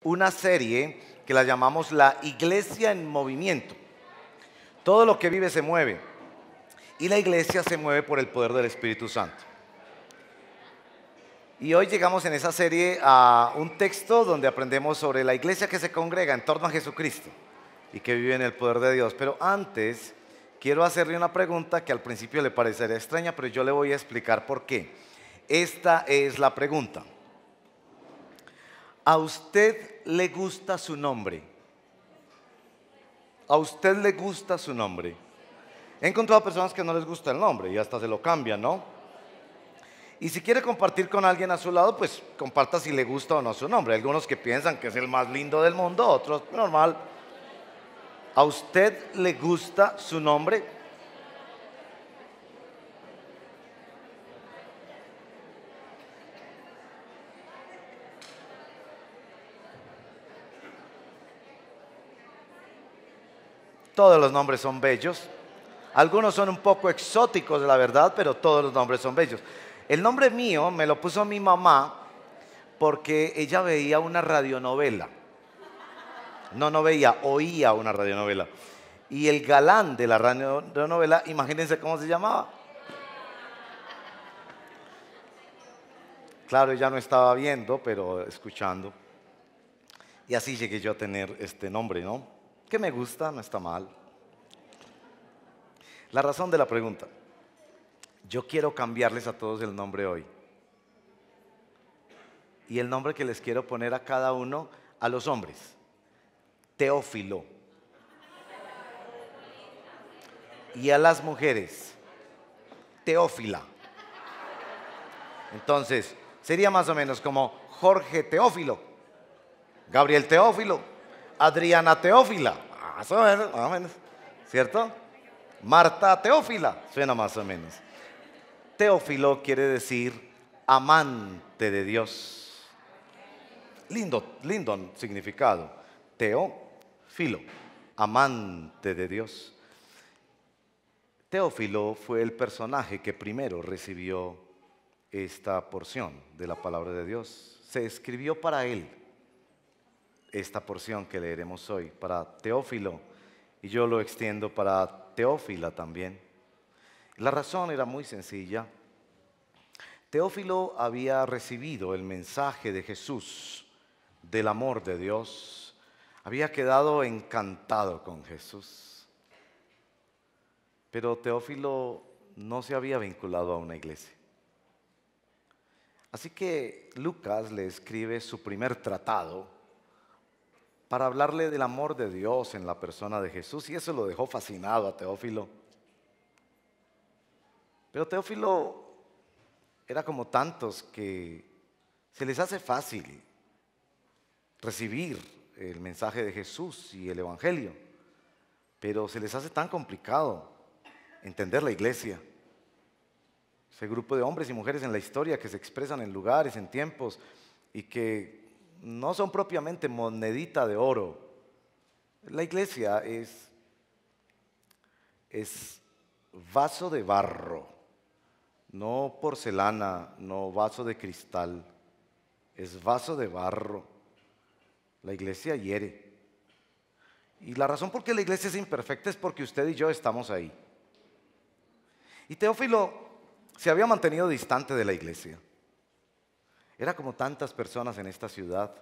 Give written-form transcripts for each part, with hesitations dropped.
una serie que la llamamos La Iglesia en Movimiento. Todo lo que vive se mueve y la iglesia se mueve por el poder del Espíritu Santo. Y hoy llegamos en esa serie a un texto donde aprendemos sobre la iglesia que se congrega en torno a Jesucristo y que vive en el poder de Dios. Pero antes quiero hacerle una pregunta que al principio le parecerá extraña, pero yo le voy a explicar por qué. Esta es la pregunta. ¿A usted le gusta su nombre? ¿A usted le gusta su nombre? He encontrado personas que no les gusta el nombre y hasta se lo cambian, ¿no? Y si quiere compartir con alguien a su lado, pues comparta si le gusta o no su nombre. Hay algunos que piensan que es el más lindo del mundo, otros normal. ¿A usted le gusta su nombre? Todos los nombres son bellos. Algunos son un poco exóticos, la verdad, pero todos los nombres son bellos. El nombre mío me lo puso mi mamá porque ella veía una radionovela. No veía, oía una radionovela. Y el galán de la radionovela, imagínense cómo se llamaba. Claro, ella no estaba viendo, pero escuchando. Y así llegué yo a tener este nombre, ¿no? Que me gusta, no está mal. La razón de la pregunta. Yo quiero cambiarles a todos el nombre hoy. Y el nombre que les quiero poner a cada uno, a los hombres, Teófilo. Y a las mujeres, Teófila. Entonces, sería más o menos como Jorge Teófilo, Gabriel Teófilo, Adriana Teófila, más o menos, ¿cierto? Marta Teófila, suena más o menos. Teófilo quiere decir amante de Dios. Lindo significado. Teófilo, amante de Dios. Teófilo fue el personaje que primero recibió esta porción de la palabra de Dios. Se escribió para él esta porción que leeremos hoy, para Teófilo, y yo lo extiendo para Teófila también. La razón era muy sencilla. Teófilo había recibido el mensaje de Jesús, del amor de Dios, había quedado encantado con Jesús. Pero Teófilo no se había vinculado a una iglesia. Así que Lucas le escribe su primer tratado para hablarle del amor de Dios en la persona de Jesús, y eso lo dejó fascinado a Teófilo. Pero Teófilo era como tantos que se les hace fácil recibir el mensaje de Jesús y el Evangelio, pero se les hace tan complicado entender la iglesia. Ese grupo de hombres y mujeres en la historia que se expresan en lugares, en tiempos, y que no son propiamente monedita de oro. La iglesia es vaso de barro, no porcelana, no vaso de cristal, es vaso de barro. La iglesia hiere. Y la razón por qué la iglesia es imperfecta es porque usted y yo estamos ahí. Y Teófilo se había mantenido distante de la iglesia. Era como tantas personas en esta ciudad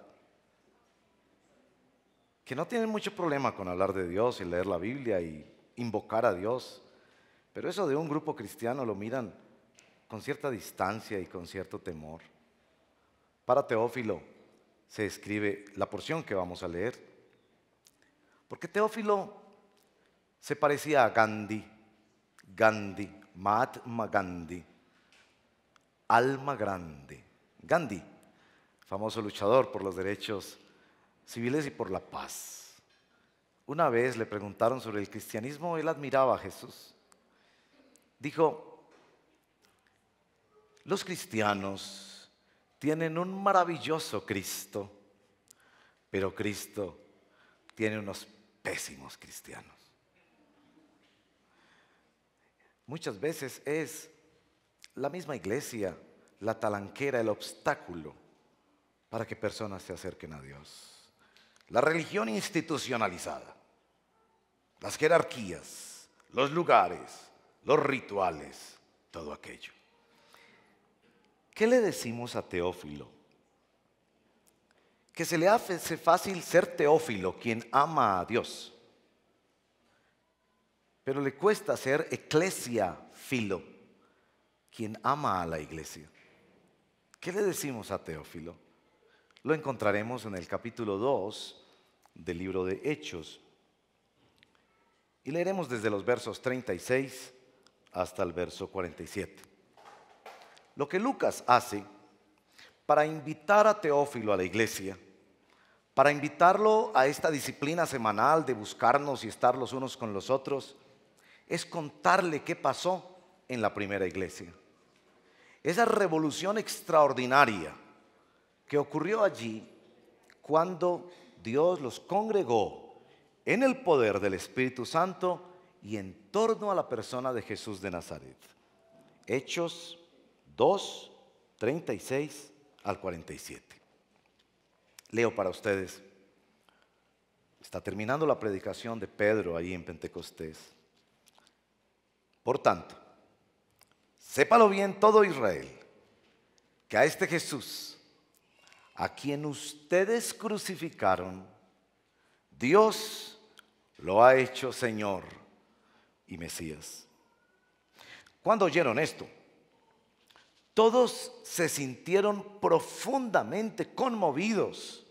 que no tienen mucho problema con hablar de Dios y leer la Biblia y invocar a Dios. Pero eso de un grupo cristiano lo miran con cierta distancia y con cierto temor. Para Teófilo se escribe la porción que vamos a leer, porque Teófilo se parecía a Gandhi, Mahatma Gandhi, alma grande. Gandhi, famoso luchador por los derechos civiles y por la paz. Una vez le preguntaron sobre el cristianismo, él admiraba a Jesús. Dijo: los cristianos tienen un maravilloso Cristo, pero Cristo tiene unos pésimos cristianos. Muchas veces es la misma iglesia la talanquera, el obstáculo para que personas se acerquen a Dios. La religión institucionalizada, las jerarquías, los lugares, los rituales, todo aquello. ¿Qué le decimos a Teófilo? Que se le hace fácil ser Teófilo, quien ama a Dios, pero le cuesta ser eclesiafilo, quien ama a la iglesia. ¿Qué le decimos a Teófilo? Lo encontraremos en el capítulo 2 del libro de Hechos. Y leeremos desde los versos 36 hasta el verso 47. Lo que Lucas hace para invitar a Teófilo a la iglesia, para invitarlo a esta disciplina semanal de buscarnos y estar los unos con los otros, es contarle qué pasó en la primera iglesia. Esa revolución extraordinaria que ocurrió allí cuando Dios los congregó en el poder del Espíritu Santo y en torno a la persona de Jesús de Nazaret. Hechos 2, 36 al 47. Leo para ustedes. Está terminando la predicación de Pedro ahí en Pentecostés. Por tanto, sépalo bien todo Israel, que a este Jesús, a quien ustedes crucificaron, Dios lo ha hecho Señor y Mesías. Cuando oyeron esto, todos se sintieron profundamente conmovidos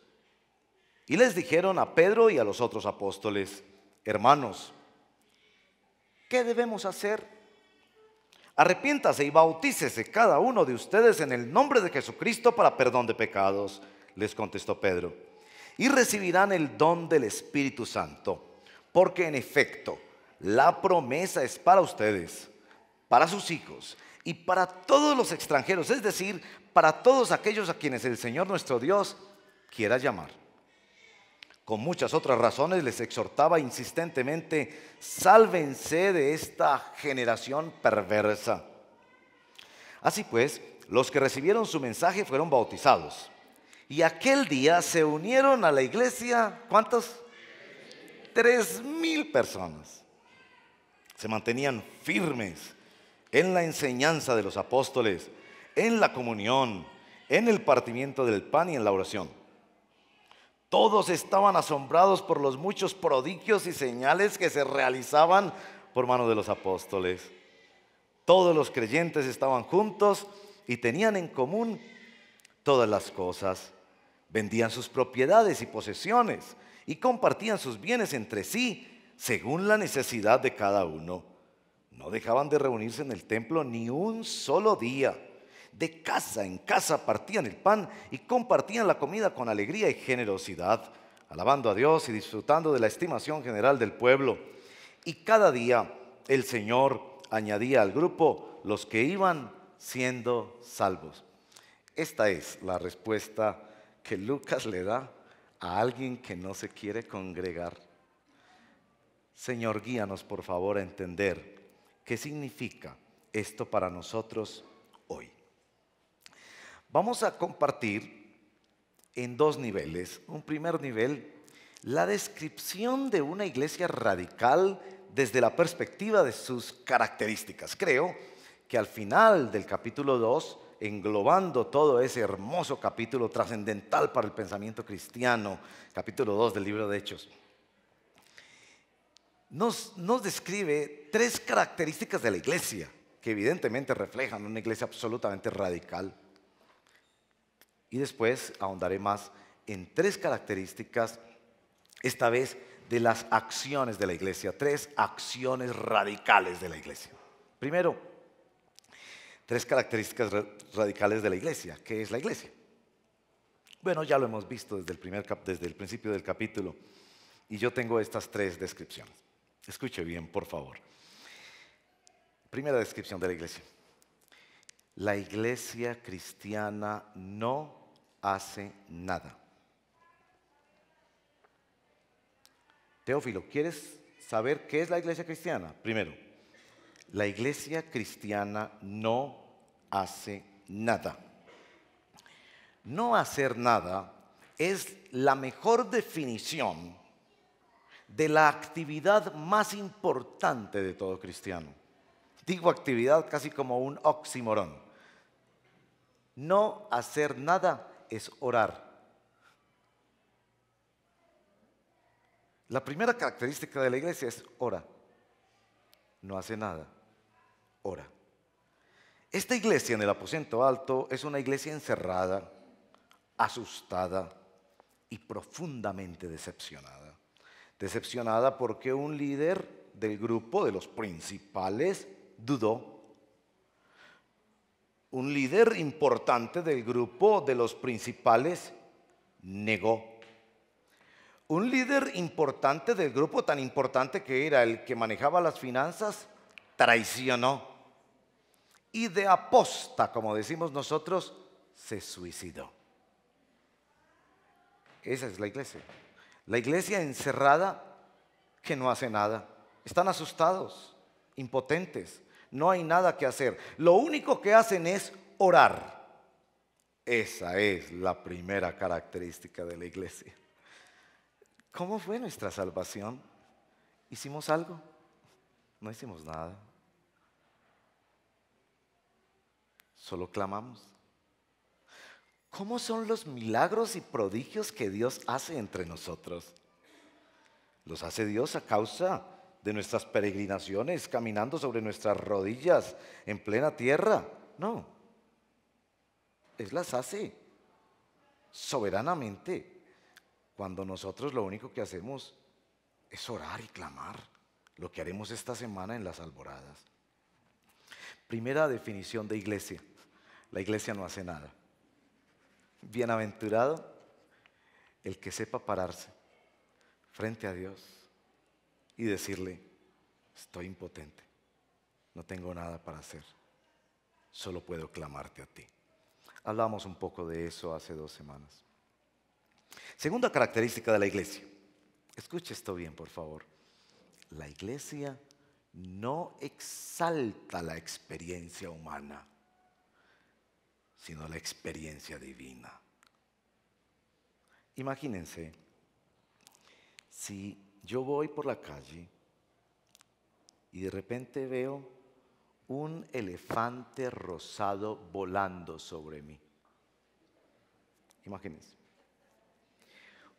y les dijeron a Pedro y a los otros apóstoles: hermanos, ¿qué debemos hacer? Arrepiéntase y bautícese cada uno de ustedes en el nombre de Jesucristo para perdón de pecados, les contestó Pedro, y recibirán el don del Espíritu Santo, porque en efecto la promesa es para ustedes, para sus hijos y para todos los extranjeros, es decir, para todos aquellos a quienes el Señor nuestro Dios quiera llamar. Con muchas otras razones les exhortaba insistentemente: sálvense de esta generación perversa. Así pues, los que recibieron su mensaje fueron bautizados. Y aquel día se unieron a la iglesia, ¿cuántos? 3,000 personas. Se mantenían firmes en la enseñanza de los apóstoles, en la comunión, en el partimiento del pan y en la oración. Todos estaban asombrados por los muchos prodigios y señales que se realizaban por mano de los apóstoles. Todos los creyentes estaban juntos y tenían en común todas las cosas. Vendían sus propiedades y posesiones y compartían sus bienes entre sí según la necesidad de cada uno. No dejaban de reunirse en el templo ni un solo día. De casa en casa partían el pan y compartían la comida con alegría y generosidad, alabando a Dios y disfrutando de la estimación general del pueblo. Y cada día el Señor añadía al grupo los que iban siendo salvos. Esta es la respuesta que Lucas le da a alguien que no se quiere congregar. Señor, guíanos por favor a entender qué significa esto para nosotros hoy. Vamos a compartir en dos niveles. Un primer nivel, la descripción de una iglesia radical desde la perspectiva de sus características. Creo que al final del capítulo 2, englobando todo ese hermoso capítulo trascendental para el pensamiento cristiano, capítulo 2 del libro de Hechos, nos describe tres características de la iglesia que evidentemente reflejan una iglesia absolutamente radical. Y después ahondaré más en tres características, esta vez de las acciones de la iglesia, tres acciones radicales de la iglesia. Primero, tres características radicales de la iglesia. ¿Qué es la iglesia? Bueno, ya lo hemos visto desde el principio del capítulo, y yo tengo estas tres descripciones. Escuche bien, por favor. Primera descripción de la iglesia. La iglesia cristiana no hace nada. Teófilo, ¿quieres saber qué es la iglesia cristiana? Primero, la iglesia cristiana no hace nada. No hacer nada es la mejor definición de la actividad más importante de todo cristiano. Digo actividad casi como un oxímoron. No hacer nada es orar. La primera característica de la iglesia es ora. No hace nada, ora. Esta iglesia en el aposento alto es una iglesia encerrada, asustada y profundamente decepcionada. Decepcionada porque un líder del grupo de los principales dudó. Un líder importante del grupo de los principales negó. Un líder importante del grupo, tan importante que era el que manejaba las finanzas, traicionó. Y de aposta, como decimos nosotros, se suicidó. Esa es la iglesia. La iglesia encerrada que no hace nada. Están asustados, impotentes. No hay nada que hacer. Lo único que hacen es orar. Esa es la primera característica de la iglesia. ¿Cómo fue nuestra salvación? ¿Hicimos algo? No hicimos nada. Solo clamamos. ¿Cómo son los milagros y prodigios que Dios hace entre nosotros? Los hace Dios a causa de nuestras peregrinaciones, caminando sobre nuestras rodillas en plena tierra. No, Él las hace soberanamente cuando nosotros lo único que hacemos es orar y clamar, lo que haremos esta semana en las alboradas. Primera definición de iglesia: la iglesia no hace nada. Bienaventurado el que sepa pararse frente a Dios y decirle: estoy impotente, no tengo nada para hacer, solo puedo clamarte a ti. Hablamos un poco de eso hace 2 semanas. Segunda característica de la iglesia. Escuche esto bien, por favor. La iglesia no exalta la experiencia humana, sino la experiencia divina. Imagínense, si yo voy por la calle y de repente veo un elefante rosado volando sobre mí. Imagínense.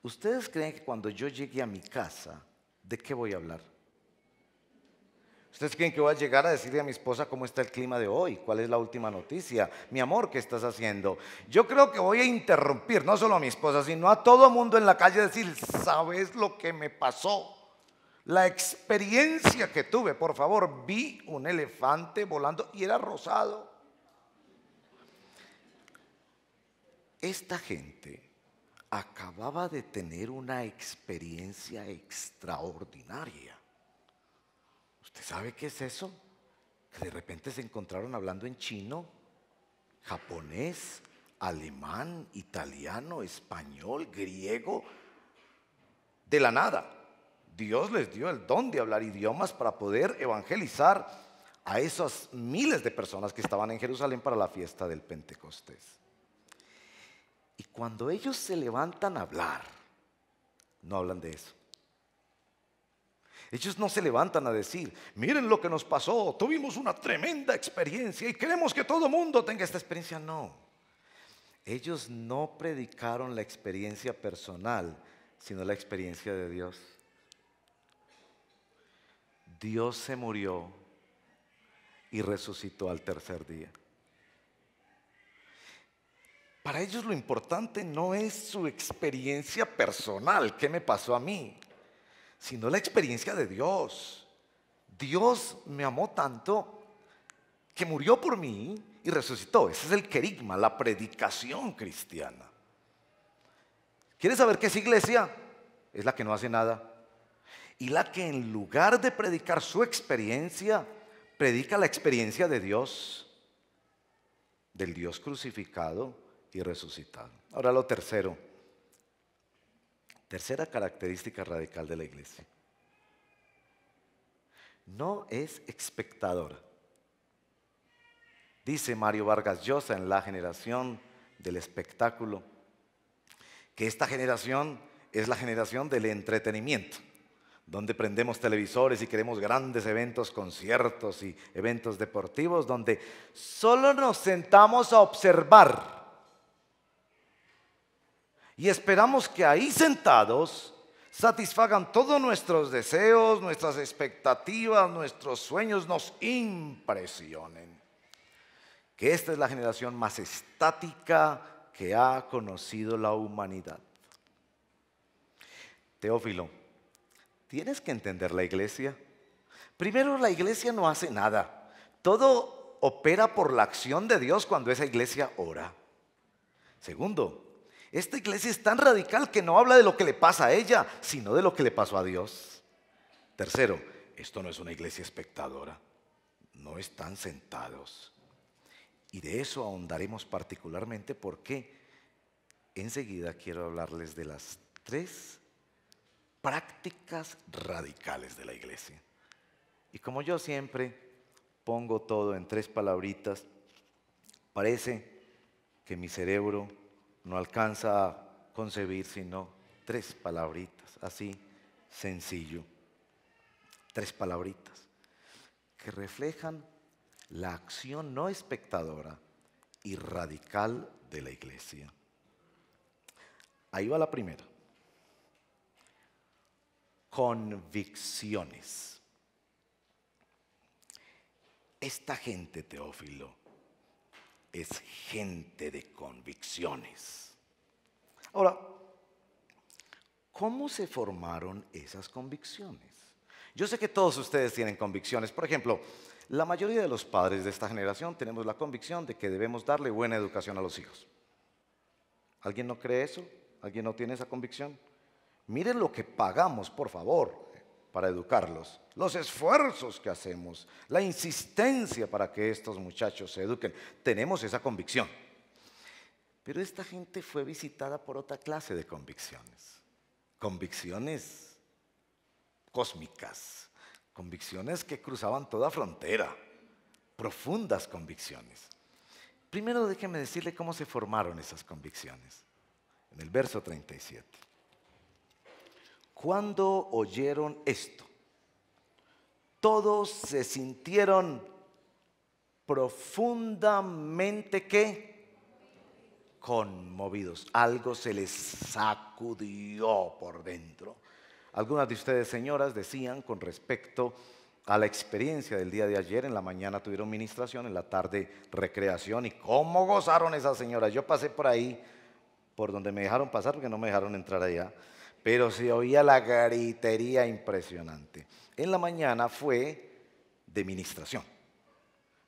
¿Ustedes creen que cuando yo llegue a mi casa, de qué voy a hablar? ¿Ustedes creen que voy a llegar a decirle a mi esposa cómo está el clima de hoy? ¿Cuál es la última noticia? Mi amor, ¿qué estás haciendo? Yo creo que voy a interrumpir, no solo a mi esposa, sino a todo mundo en la calle, decir: ¿sabes lo que me pasó? La experiencia que tuve, por favor, vi un elefante volando y era rosado. Esta gente acababa de tener una experiencia extraordinaria. ¿Usted sabe qué es eso? Que de repente se encontraron hablando en chino, japonés, alemán, italiano, español, griego, de la nada. Dios les dio el don de hablar idiomas para poder evangelizar a esas miles de personas que estaban en Jerusalén para la fiesta del Pentecostés. Y cuando ellos se levantan a hablar, no hablan de eso. Ellos no se levantan a decir: miren lo que nos pasó, tuvimos una tremenda experiencia y queremos que todo el mundo tenga esta experiencia. No. Ellos no predicaron la experiencia personal, sino la experiencia de Dios. Dios se murió y resucitó al tercer día. Para ellos lo importante no es su experiencia personal, qué me pasó a mí, sino la experiencia de Dios. Dios me amó tanto que murió por mí y resucitó. Ese es el querigma, la predicación cristiana. ¿Quieres saber qué es iglesia? Es la que no hace nada. Y la que en lugar de predicar su experiencia, predica la experiencia de Dios, del Dios crucificado y resucitado. Ahora lo tercero. Tercera característica radical de la iglesia. No es espectadora. Dice Mario Vargas Llosa en La generación del espectáculo que esta generación es la generación del entretenimiento, donde prendemos televisores y queremos grandes eventos, conciertos y eventos deportivos, donde solo nos sentamos a observar y esperamos que ahí sentados satisfagan todos nuestros deseos, nuestras expectativas, nuestros sueños, nos impresionen. Que esta es la generación más estática que ha conocido la humanidad. Teófilo, tienes que entender la iglesia. Primero, la iglesia no hace nada. Todo opera por la acción de Dios cuando esa iglesia ora. Segundo, esta iglesia es tan radical que no habla de lo que le pasa a ella, sino de lo que le pasó a Dios. Tercero, esto no es una iglesia espectadora. No están sentados. Y de eso ahondaremos particularmente porque enseguida quiero hablarles de las 3 prácticas radicales de la iglesia. Y como yo siempre pongo todo en 3 palabritas, parece que mi cerebro no alcanza a concebir sino 3 palabritas, así sencillo. 3 palabritas que reflejan la acción no espectadora y radical de la iglesia. Ahí va la primera. Convicciones. Esta gente, Teófilo, es gente de convicciones. Ahora, ¿cómo se formaron esas convicciones? Yo sé que todos ustedes tienen convicciones. Por ejemplo, la mayoría de los padres de esta generación tenemos la convicción de que debemos darle buena educación a los hijos. ¿Alguien no cree eso? ¿Alguien no tiene esa convicción? Miren lo que pagamos, por favor, para educarlos, los esfuerzos que hacemos, la insistencia para que estos muchachos se eduquen. Tenemos esa convicción. Pero esta gente fue visitada por otra clase de convicciones. Convicciones cósmicas, convicciones que cruzaban toda frontera, profundas convicciones. Primero déjeme decirle cómo se formaron esas convicciones. En el verso 37. Cuando oyeron esto, todos se sintieron profundamente ¿qué? Conmovidos. Algo se les sacudió por dentro. Algunas de ustedes, señoras, decían con respecto a la experiencia del día de ayer, en la mañana tuvieron ministración, en la tarde recreación, y cómo gozaron esas señoras. Yo pasé por ahí, por donde me dejaron pasar, porque no me dejaron entrar allá, pero se oía la gritería impresionante. En la mañana fue de ministración.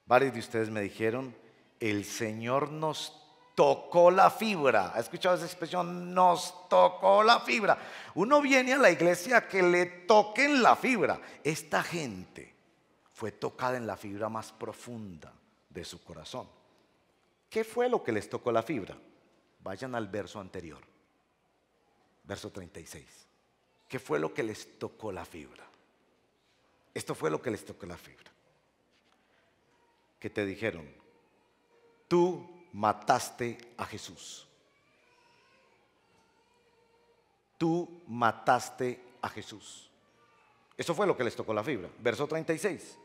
Varios de ustedes me dijeron, el Señor nos tocó la fibra. ¿Ha escuchado esa expresión? Nos tocó la fibra. Uno viene a la iglesia a que le toquen la fibra. Esta gente fue tocada en la fibra más profunda de su corazón. ¿Qué fue lo que les tocó la fibra? Vayan al verso anterior, verso 36. ¿Qué fue lo que les tocó la fibra? Esto fue lo que les tocó la fibra. Que te dijeron, tú mataste a Jesús. Tú mataste a Jesús. Eso fue lo que les tocó la fibra. Verso 36.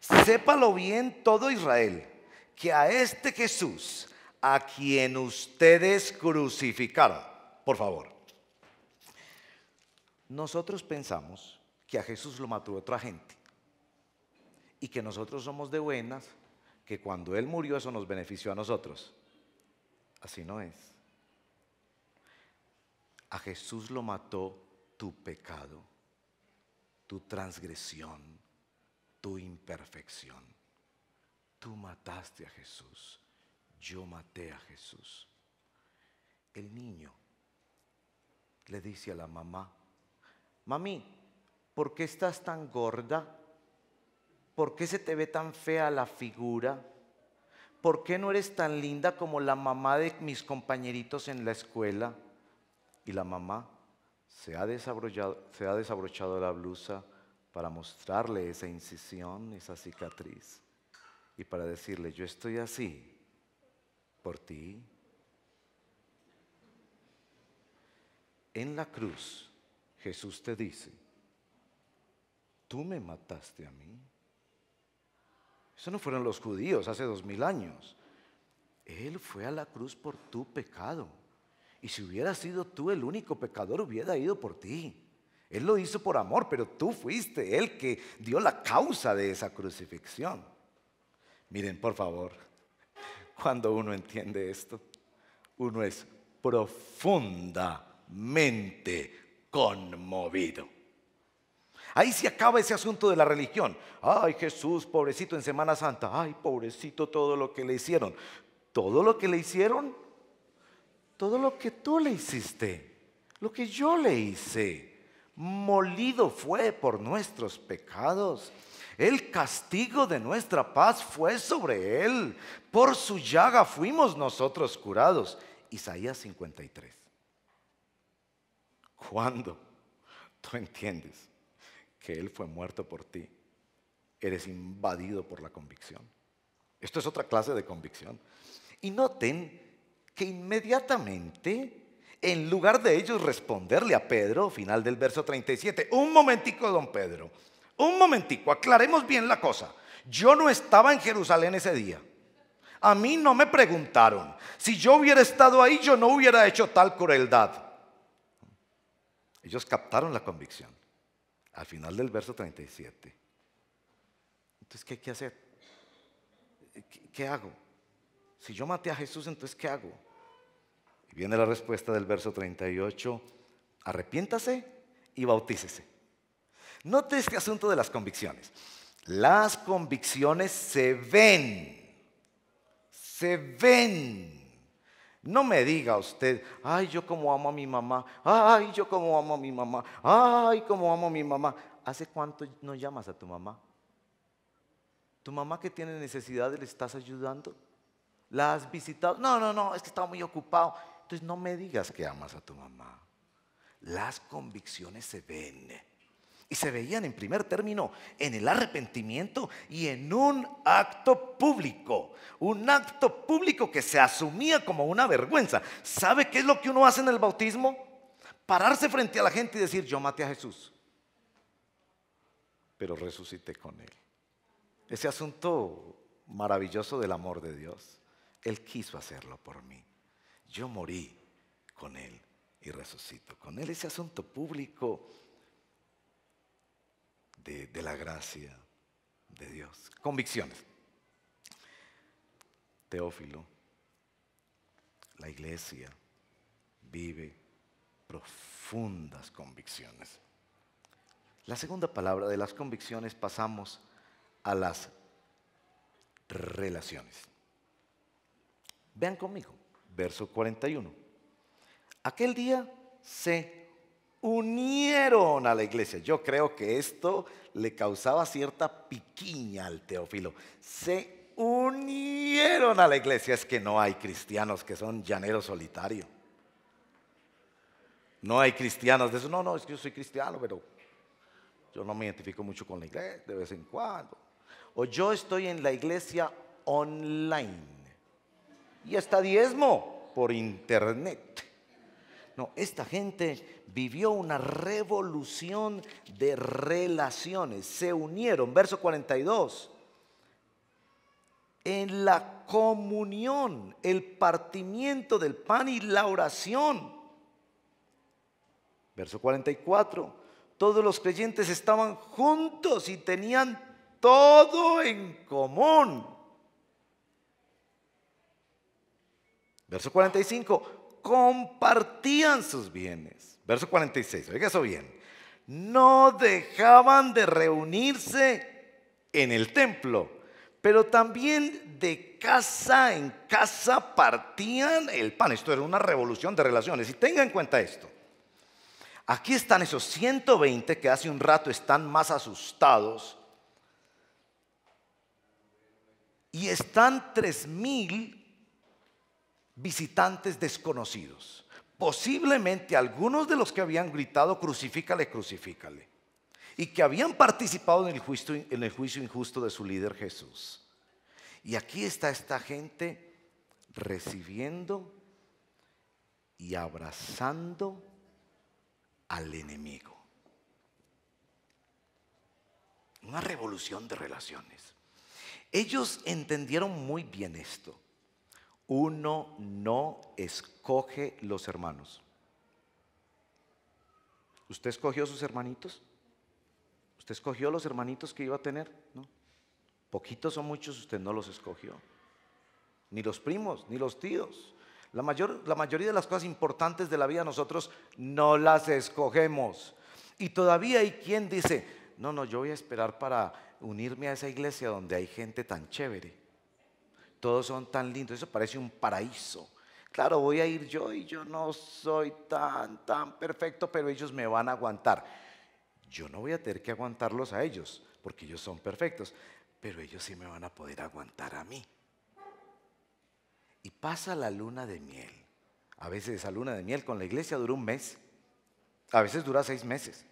Sépalo bien todo Israel, que a este Jesús, a quien ustedes crucificaron. Por favor. Nosotros pensamos que a Jesús lo mató otra gente y que nosotros somos de buenas, que cuando Él murió eso nos benefició a nosotros. Así no es. A Jesús lo mató tu pecado, tu transgresión, tu imperfección. Tú mataste a Jesús, yo maté a Jesús. El niño le dice a la mamá, mami, ¿por qué estás tan gorda? ¿Por qué se te ve tan fea la figura? ¿Por qué no eres tan linda como la mamá de mis compañeritos en la escuela? Y la mamá se ha desabrochado la blusa para mostrarle esa incisión, esa cicatriz. Y para decirle, yo estoy así por ti. en la cruz Jesús te dice, tú me mataste a mí. Eso no fueron los judíos hace 2000 años. Él fue a la cruz por tu pecado. Y si hubiera sido tú el único pecador, hubiera ido por ti. Él lo hizo por amor, pero tú fuiste el que dio la causa de esa crucifixión. Miren, por favor, cuando uno entiende esto, uno es profundamente conmovido. Ahí se acaba ese asunto de la religión. Ay, Jesús, pobrecito en Semana Santa. Ay, pobrecito todo lo que le hicieron. Todo lo que le hicieron, todo lo que tú le hiciste, lo que yo le hice. Molido fue por nuestros pecados. El castigo de nuestra paz fue sobre él. Por su llaga fuimos nosotros curados. Isaías 53. ¿Cuándo tú entiendes que él fue muerto por ti? Eres invadido por la convicción. Esto es otra clase de convicción. Y noten que inmediatamente, en lugar de ellos responderle a Pedro, final del verso 37, un momentico, don Pedro, un momentico, aclaremos bien la cosa. Yo no estaba en Jerusalén ese día. A mí no me preguntaron. Si yo hubiera estado ahí, yo no hubiera hecho tal crueldad. Ellos captaron la convicción al final del verso 37. Entonces, ¿qué hay que hacer? ¿Qué hago? Si yo maté a Jesús, entonces ¿qué hago? Y viene la respuesta del verso 38. Arrepiéntase y bautícese. Note este asunto de las convicciones. Las convicciones se ven. Se ven. No me diga usted, ay, yo como amo a mi mamá. Ay, yo como amo a mi mamá. Ay, como amo a mi mamá. ¿Hace cuánto no llamas a tu mamá? ¿Tu mamá que tiene necesidades le estás ayudando? ¿La has visitado? No, es que estaba muy ocupado. Entonces no me digas que amas a tu mamá. Las convicciones se ven. Y se veían en primer término en el arrepentimiento y en un acto público. Un acto público que se asumía como una vergüenza. ¿Sabe qué es lo que uno hace en el bautismo? Pararse frente a la gente y decir, yo maté a Jesús, pero resucité con él. Ese asunto maravilloso del amor de Dios. Él quiso hacerlo por mí. Yo morí con él y resucito con él. Ese asunto público de la gracia de Dios. Convicciones. Teófilo, la iglesia vive profundas convicciones. La segunda palabra de las convicciones, pasamos a las relaciones. Vean conmigo, verso 41. Aquel día se unieron a la iglesia. Yo creo que esto le causaba cierta piquiña al Teófilo. Se unieron a la iglesia. Es que no hay cristianos que son llaneros solitarios. No hay cristianos de eso. No, es que yo soy cristiano, pero yo no me identifico mucho con la iglesia de vez en cuando. O yo estoy en la iglesia online y hasta diezmo por internet. No, esta gente vivió una revolución de relaciones. Se unieron, verso 42, en la comunión, el partimiento del pan y la oración. Verso 44, todos los creyentes estaban juntos y tenían todo en común. Verso 45, compartían sus bienes. Verso 46, oiga eso bien. No dejaban de reunirse en el templo, pero también de casa en casa partían el pan. Esto era una revolución de relaciones. Y tenga en cuenta esto. Aquí están esos 120 que hace un rato están más asustados. Y están 3000 visitantes desconocidos. Posiblemente algunos de los que habían gritado crucifícale, crucifícale, y que habían participado en el juicio injusto de su líder Jesús. Y aquí está esta gente recibiendo y abrazando al enemigo. Una revolución de relaciones. Ellos entendieron muy bien esto. Uno no escoge los hermanos. ¿Usted escogió sus hermanitos? ¿Usted escogió los hermanitos que iba a tener? No. Poquitos o muchos usted no los escogió. Ni los primos, ni los tíos. La mayoría de las cosas importantes de la vida nosotros no las escogemos. Y todavía hay quien dice, no, yo voy a esperar para unirme a esa iglesia donde hay gente tan chévere. Todos son tan lindos, eso parece un paraíso. Claro, voy a ir yo y yo no soy tan perfecto, pero ellos me van a aguantar. Yo no voy a tener que aguantarlos a ellos, porque ellos son perfectos, pero ellos sí me van a poder aguantar a mí. Y pasa la luna de miel. A veces esa luna de miel con la iglesia dura un mes, a veces dura 6 meses.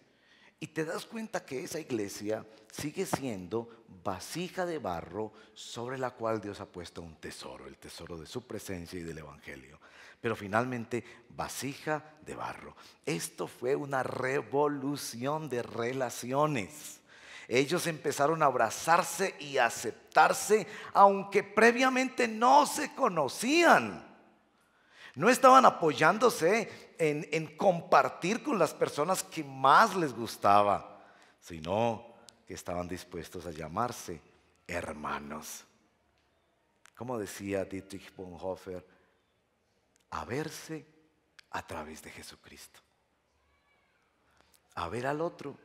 Y te das cuenta que esa iglesia sigue siendo vasija de barro sobre la cual Dios ha puesto un tesoro, el tesoro de su presencia y del evangelio. Pero finalmente, vasija de barro. Esto fue una revolución de relaciones. Ellos empezaron a abrazarse y a aceptarse, aunque previamente no se conocían. No estaban apoyándose en compartir con las personas que más les gustaba, sino que estaban dispuestos a llamarse hermanos. Como decía Dietrich Bonhoeffer, a verse a través de Jesucristo. A ver al otro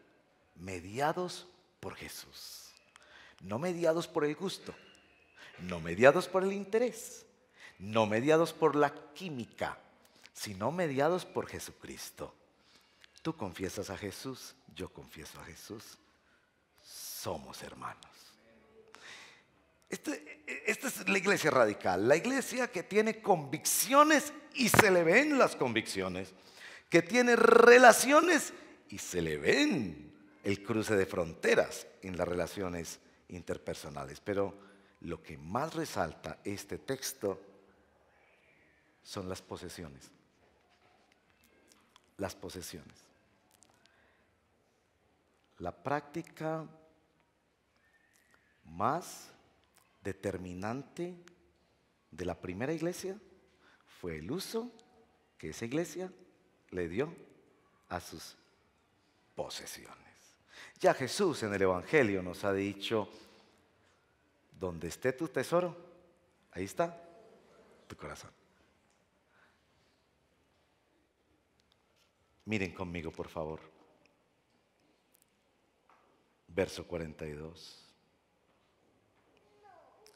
mediados por Jesús. No mediados por el gusto, no mediados por el interés, no mediados por la química, sino mediados por Jesucristo. Tú confiesas a Jesús, yo confieso a Jesús. Somos hermanos. Esta es la iglesia radical, la iglesia que tiene convicciones y se le ven las convicciones, que tiene relaciones y se le ven el cruce de fronteras en las relaciones interpersonales. Pero lo que más resalta este texto son las posesiones. Las posesiones. La práctica más determinante de la primera iglesia fue el uso que esa iglesia le dio a sus posesiones. Ya Jesús en el Evangelio nos ha dicho, donde esté tu tesoro, ahí está tu corazón. Miren conmigo, por favor. Verso 42.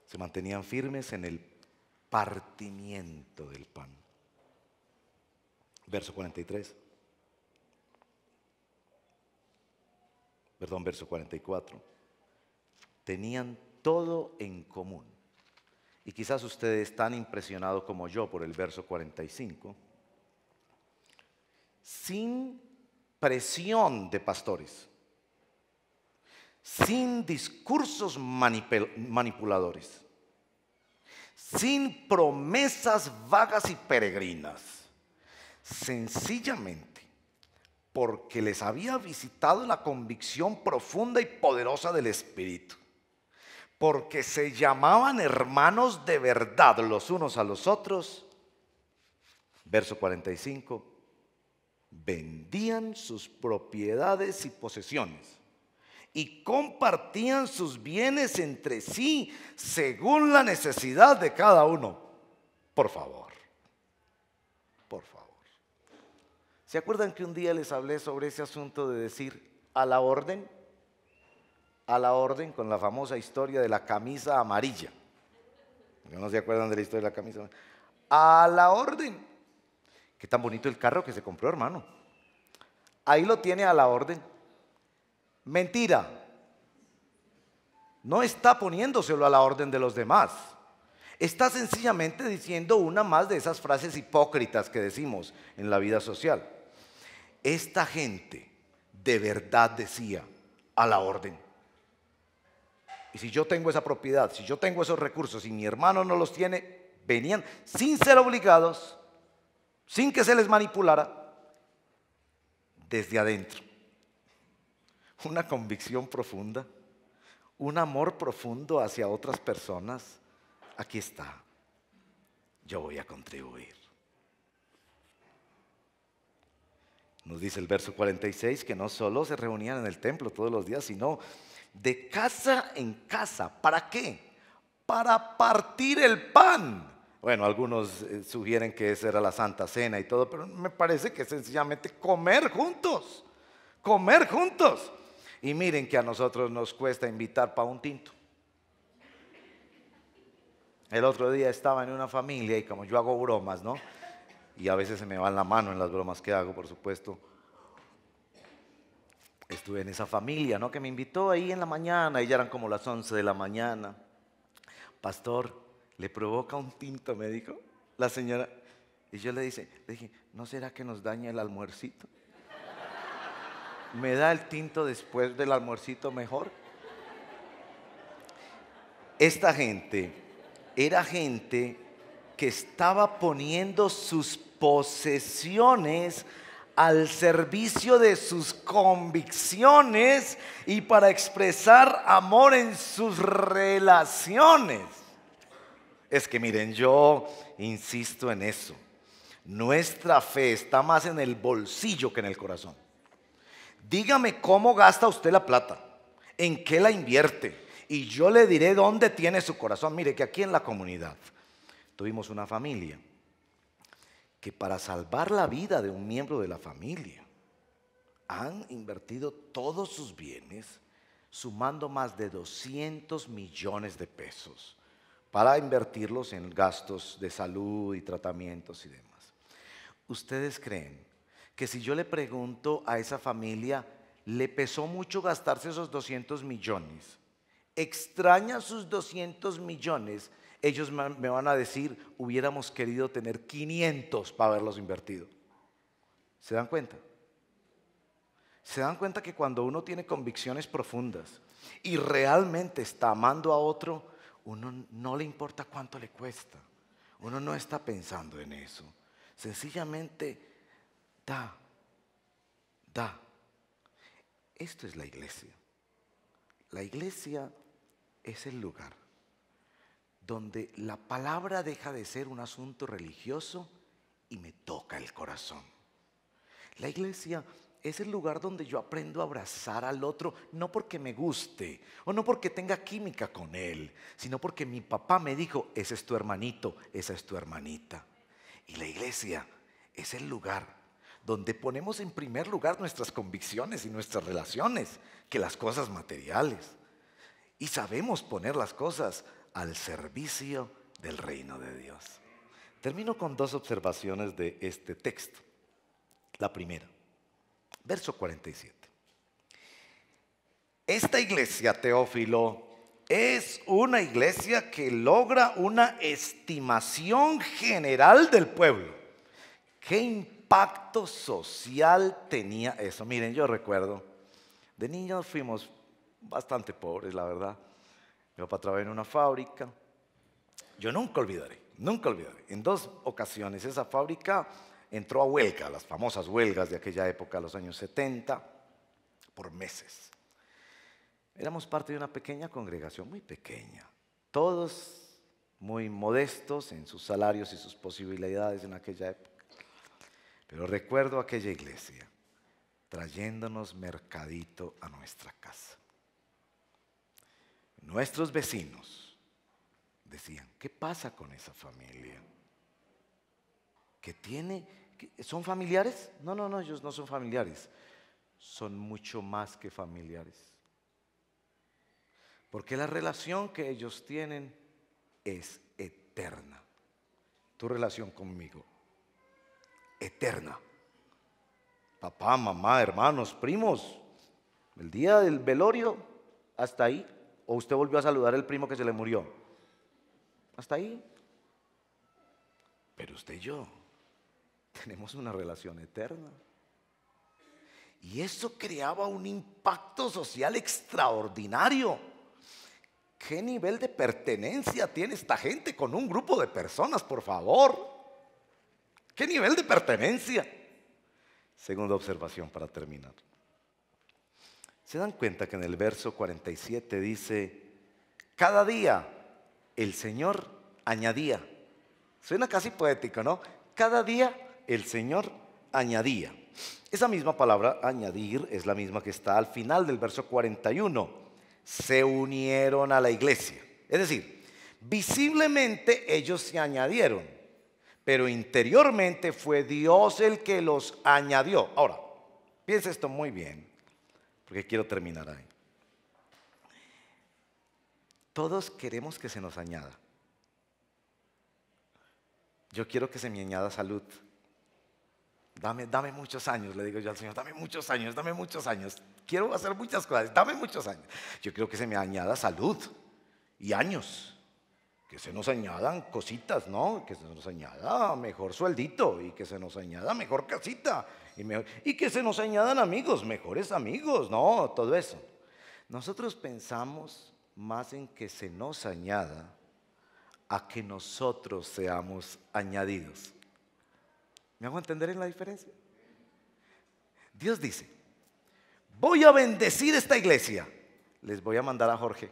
Se mantenían firmes en el partimiento del pan. Verso 43. Verso 44. Tenían todo en común. Y quizás ustedes están impresionados como yo por el verso 45. Sin presión de pastores, sin discursos manipuladores, sin promesas vagas y peregrinas, sencillamente porque les había visitado la convicción profunda y poderosa del Espíritu, porque se llamaban hermanos de verdad los unos a los otros. Verso 45. Vendían sus propiedades y posesiones y compartían sus bienes entre sí según la necesidad de cada uno. Por favor, por favor. ¿Se acuerdan que un día les hablé sobre ese asunto de decir a la orden? A la orden, con la famosa historia de la camisa amarilla. ¿No se acuerdan de la historia de la camisa amarilla? A la orden. Qué tan bonito el carro que se compró, hermano. Ahí lo tiene a la orden. Mentira. No está poniéndoselo a la orden de los demás. Está sencillamente diciendo una más de esas frases hipócritas que decimos en la vida social. Esta gente de verdad decía a la orden. Y si yo tengo esa propiedad, si yo tengo esos recursos y mi hermano no los tiene, venían sin ser obligados, sin que se les manipulara, desde adentro, una convicción profunda, un amor profundo hacia otras personas, aquí está, yo voy a contribuir. Nos dice el verso 46 que no solo se reunían en el templo todos los días, sino de casa en casa. ¿Para qué? Para partir el pan. Bueno, algunos sugieren que esa era la Santa Cena y todo, pero me parece que es sencillamente comer juntos. Comer juntos. Y miren que a nosotros nos cuesta invitar para un tinto. El otro día estaba en una familia y como yo hago bromas, ¿no? Y a veces se me va la mano en las bromas que hago, por supuesto. Estuve en esa familia, ¿no? Que me invitó ahí en la mañana, y ya eran como las 11 de la mañana. Pastor, ¿le provoca un tinto? Me dijo la señora. Y yo le dije, ¿no será que nos daña el almuercito? ¿Me da el tinto después del almuercito mejor? Esta gente era gente que estaba poniendo sus posesiones al servicio de sus convicciones y para expresar amor en sus relaciones. Es que miren, yo insisto en eso. Nuestra fe está más en el bolsillo que en el corazón. Dígame cómo gasta usted la plata, en qué la invierte, y yo le diré dónde tiene su corazón. Mire que aquí en la comunidad tuvimos una familia que para salvar la vida de un miembro de la familia han invertido todos sus bienes, sumando más de 200 millones de pesos para invertirlos en gastos de salud y tratamientos y demás. ¿Ustedes creen que si yo le pregunto a esa familia, le pesó mucho gastarse esos 200 millones? ¿Extraña sus 200 millones? Ellos me van a decir, hubiéramos querido tener 500 para haberlos invertido. ¿Se dan cuenta? ¿Se dan cuenta que cuando uno tiene convicciones profundas y realmente está amando a otro, uno no le importa cuánto le cuesta? Uno no está pensando en eso. Sencillamente da. Esto es la iglesia. La iglesia es el lugar donde la palabra deja de ser un asunto religioso y me toca el corazón. La iglesia es el lugar donde yo aprendo a abrazar al otro, no porque me guste o no porque tenga química con él, sino porque mi papá me dijo, ese es tu hermanito, esa es tu hermanita. Y la iglesia es el lugar donde ponemos en primer lugar nuestras convicciones y nuestras relaciones que las cosas materiales. Y sabemos poner las cosas al servicio del reino de Dios. Termino con dos observaciones de este texto. La primera, verso 47. Esta iglesia, Teófilo, es una iglesia que logra una estimación general del pueblo. ¿Qué impacto social tenía eso? Miren, yo recuerdo, de niños fuimos bastante pobres, la verdad. Mi papá trabajaba en una fábrica. Yo nunca olvidaré. En 2 ocasiones esa fábrica entró a huelga, las famosas huelgas de aquella época, los años 70, por meses. Éramos parte de una pequeña congregación, muy pequeña. Todos muy modestos en sus salarios y sus posibilidades en aquella época. Pero recuerdo aquella iglesia trayéndonos mercadito a nuestra casa. Nuestros vecinos decían, ¿qué pasa con esa familia? ¿Son familiares? No, ellos no son familiares. Son mucho más que familiares. Porque la relación que ellos tienen es eterna. Tu relación conmigo, eterna. Papá, mamá, hermanos, primos. El día del velorio, hasta ahí. ¿O usted volvió a saludar al primo que se le murió? Hasta ahí. Pero usted y yo tenemos una relación eterna. Y eso creaba un impacto social extraordinario. ¿Qué nivel de pertenencia tiene esta gente con un grupo de personas, por favor? ¿Qué nivel de pertenencia? Segunda observación para terminar. ¿Se dan cuenta que en el verso 47 dice, cada día el Señor añadía? Suena casi poético, ¿no? Cada día el Señor añadía. Esa misma palabra añadir es la misma que está al final del verso 41. Se unieron a la iglesia. Es decir, visiblemente ellos se añadieron, pero interiormente fue Dios el que los añadió. Ahora, piensa esto muy bien, porque quiero terminar ahí. Todos queremos que se nos añada. Yo quiero que se me añada salud. Dame muchos años, le digo yo al Señor, dame muchos años, dame muchos años. Quiero hacer muchas cosas, dame muchos años. Yo quiero que se me añada salud y años. Que se nos añadan cositas, ¿no? Que se nos añada mejor sueldito y que se nos añada mejor casita y que se nos añadan amigos, mejores amigos, ¿no? Todo eso. Nosotros pensamos más en que se nos añada a que nosotros seamos añadidos. ¿Me hago entender en la diferencia? Dios dice, voy a bendecir esta iglesia. Les voy a mandar a Jorge,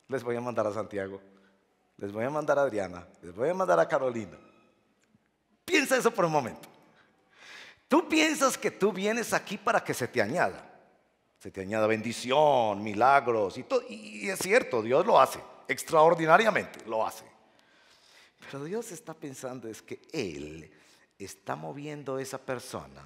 les voy a mandar a Santiago, les voy a mandar a Adriana, les voy a mandar a Carolina. Piensa eso por un momento. Tú piensas que tú vienes aquí para que se te añada. Se te añada bendición, milagros y todo. Y es cierto, Dios lo hace, extraordinariamente lo hace. Pero Dios está pensando es que Él está moviendo a esa persona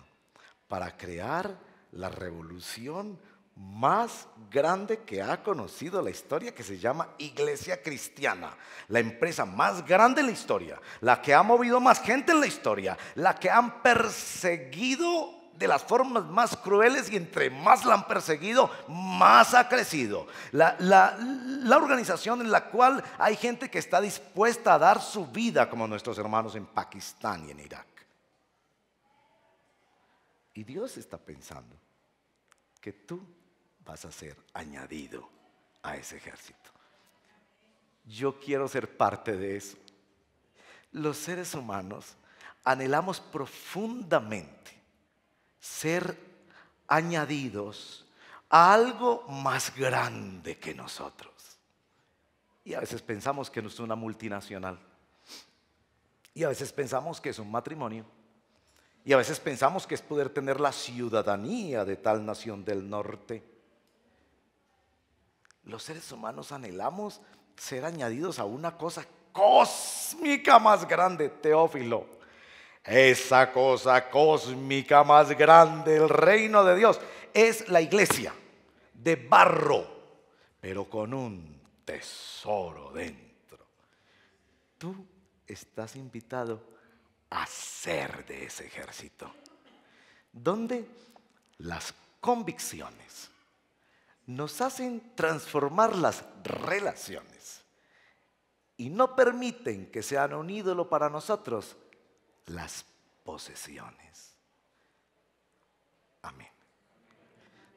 para crear la revolución más grande que ha conocido la historia, que se llama Iglesia Cristiana. La empresa más grande en la historia, la que ha movido más gente en la historia, la que han perseguido de las formas más crueles y entre más la han perseguido, más ha crecido. La organización en la cual hay gente que está dispuesta a dar su vida, como nuestros hermanos en Pakistán y en Irak. Y Dios está pensando que tú vas a ser añadido a ese ejército. Yo quiero ser parte de eso. Los seres humanos anhelamos profundamente ser añadidos a algo más grande que nosotros. Y a veces pensamos que no es una multinacional. Y a veces pensamos que es un matrimonio. Y a veces pensamos que es poder tener la ciudadanía de tal nación del norte. Los seres humanos anhelamos ser añadidos a una cosa cósmica más grande, Teófilo. Esa cosa cósmica más grande, el reino de Dios, es la iglesia de barro, pero con un tesoro dentro. Tú estás invitado a ser de ese ejército, donde las convicciones nos hacen transformar las relaciones y no permiten que sean un ídolo para nosotros las posesiones. Amén.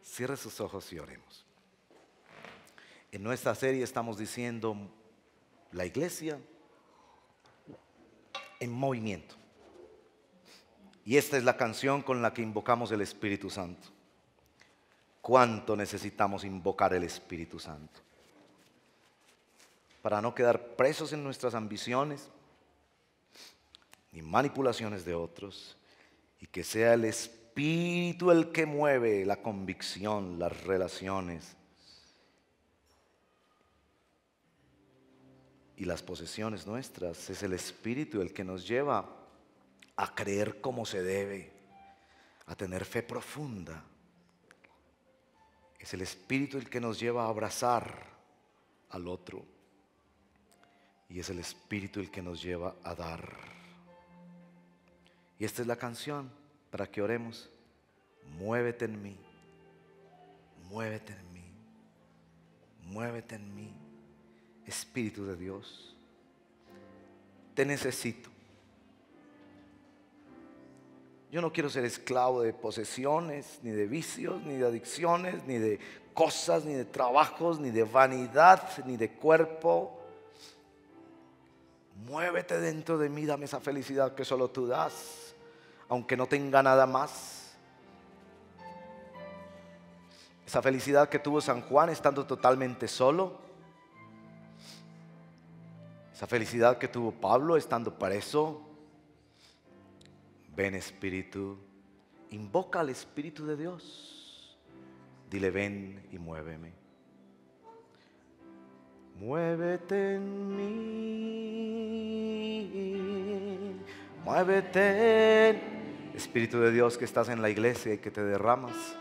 Cierre sus ojos y oremos. En nuestra serie estamos diciendo la iglesia en movimiento. Y esta es la canción con la que invocamos el Espíritu Santo. ¿Cuánto necesitamos invocar el Espíritu Santo? Para no quedar presos en nuestras ambiciones ni manipulaciones de otros, y que sea el Espíritu el que mueve la convicción, las relaciones y las posesiones nuestras. Es el Espíritu el que nos lleva a creer como se debe, a tener fe profunda. Es el Espíritu el que nos lleva a abrazar al otro. Y es el Espíritu el que nos lleva a dar. Y esta es la canción para que oremos. Muévete en mí, muévete en mí, muévete en mí, Espíritu de Dios. Te necesito. Yo no quiero ser esclavo de posesiones, ni de vicios, ni de adicciones, ni de cosas, ni de trabajos, ni de vanidad, ni de cuerpo. Muévete dentro de mí, dame esa felicidad que solo tú das. aunque no tenga nada más. Esa felicidad que tuvo San Juan estando totalmente solo. Esa felicidad que tuvo Pablo estando preso. Ven, Espíritu, invoca al Espíritu de Dios. Dile, ven y muéveme. Muévete en mí. Muévete, Espíritu de Dios que estás en la iglesia y que te derramas.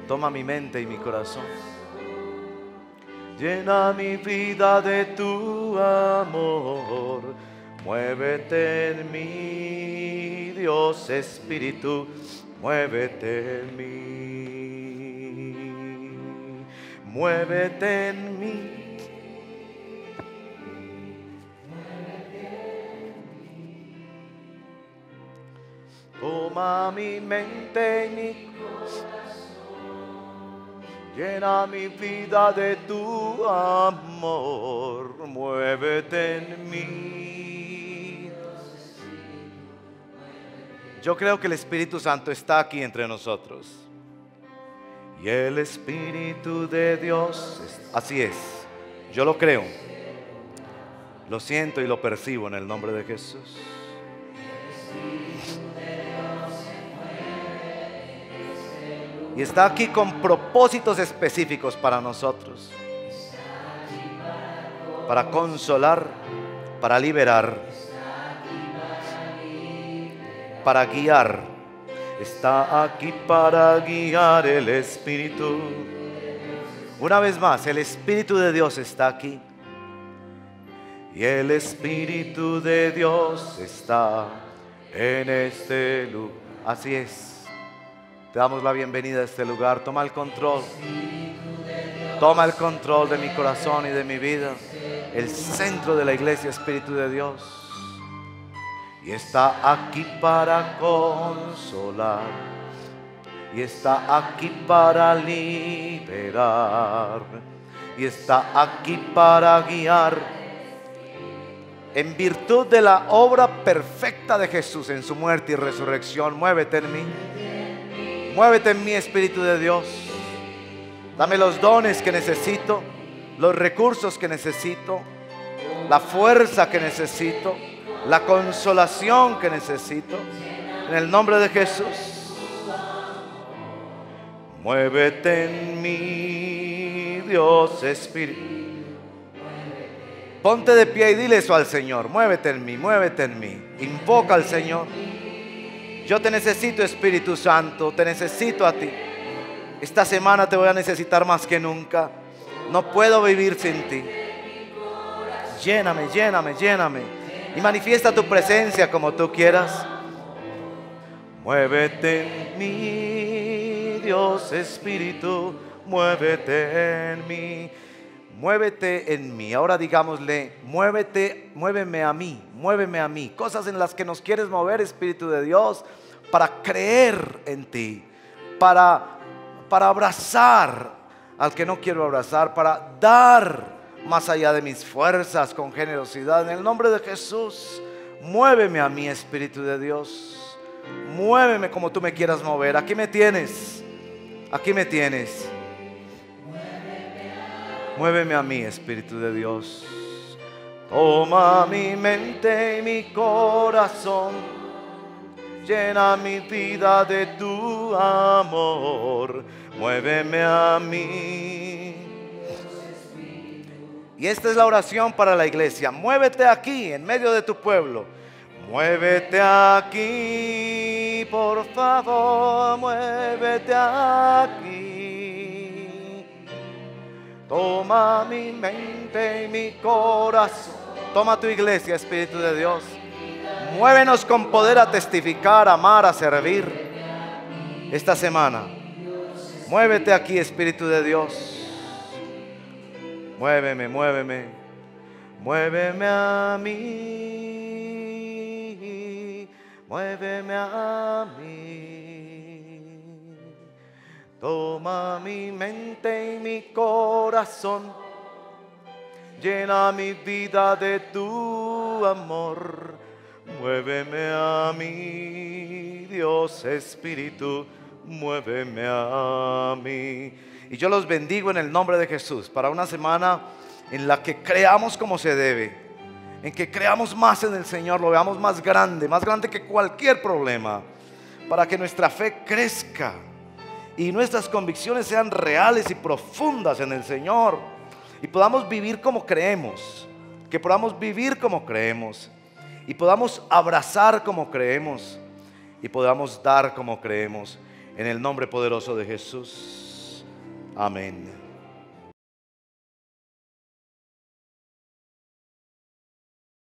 Toma mi mente y mi corazón. Llena mi vida de tu amor. Muévete en mí, Dios Espíritu. Muévete en mí. Muévete en mí. Toma mi mente y mi corazón, llena mi vida de tu amor, muévete en mí. Yo creo que el Espíritu Santo está aquí entre nosotros. Y el Espíritu de Dios, así es, yo lo creo, lo siento y lo percibo en el nombre de Jesús. Y está aquí con propósitos específicos para nosotros. Para consolar, para liberar, para guiar. Está aquí para guiar el Espíritu. Una vez más, el Espíritu de Dios está aquí. Y el Espíritu de Dios está en este lugar. Así es. Te damos la bienvenida a este lugar. Toma el control. Toma el control de mi corazón y de mi vida. El centro de la iglesia, Espíritu de Dios. Y está aquí para consolar. Y está aquí para liberar. Y está aquí para guiar. En virtud de la obra perfecta de Jesús en su muerte y resurrección. Muévete en mí. Muévete en mí, Espíritu de Dios. Dame los dones que necesito, los recursos que necesito, la fuerza que necesito, la consolación que necesito. En el nombre de Jesús. Muévete en mí, Dios Espíritu. Ponte de pie y dile eso al Señor. Muévete en mí, muévete en mí. Invoca al Señor. Yo te necesito, Espíritu Santo, te necesito a ti. Esta semana te voy a necesitar más que nunca. No puedo vivir sin ti. Lléname, lléname, lléname. Y manifiesta tu presencia como tú quieras. Muévete en mí, Dios Espíritu. Muévete en mí. Muévete en mí. Ahora digámosle, muévete, muéveme a mí, muéveme a mí. Cosas en las que nos quieres mover, Espíritu de Dios, para creer en ti, para abrazar al que no quiero abrazar, para dar más allá de mis fuerzas con generosidad. En el nombre de Jesús, muéveme a mí, Espíritu de Dios. Muéveme como tú me quieras mover. Aquí me tienes, aquí me tienes. Muéveme a mí, Espíritu de Dios. Toma mi mente y mi corazón. Llena mi vida de tu amor. Muéveme a mí. Y esta es la oración para la iglesia. Muévete aquí, en medio de tu pueblo. Muévete aquí, por favor. Muévete aquí. Toma mi mente y mi corazón. Toma tu iglesia, Espíritu de Dios. Muévenos con poder a testificar, a amar, a servir esta semana. Muévete aquí, Espíritu de Dios. Muéveme, muéveme. Muéveme a mí. Muéveme a mí. Toma mi mente y mi corazón. Llena mi vida de tu amor. muéveme a mí, Dios Espíritu, muéveme a mí. Y yo los bendigo en el nombre de Jesús para una semana en la que creamos como se debe, en que creamos más en el Señor, lo veamos más grande que cualquier problema, para que nuestra fe crezca y nuestras convicciones sean reales y profundas en el Señor, y podamos vivir como creemos, que podamos vivir como creemos, y podamos abrazar como creemos, y podamos dar como creemos, en el nombre poderoso de Jesús. Amén.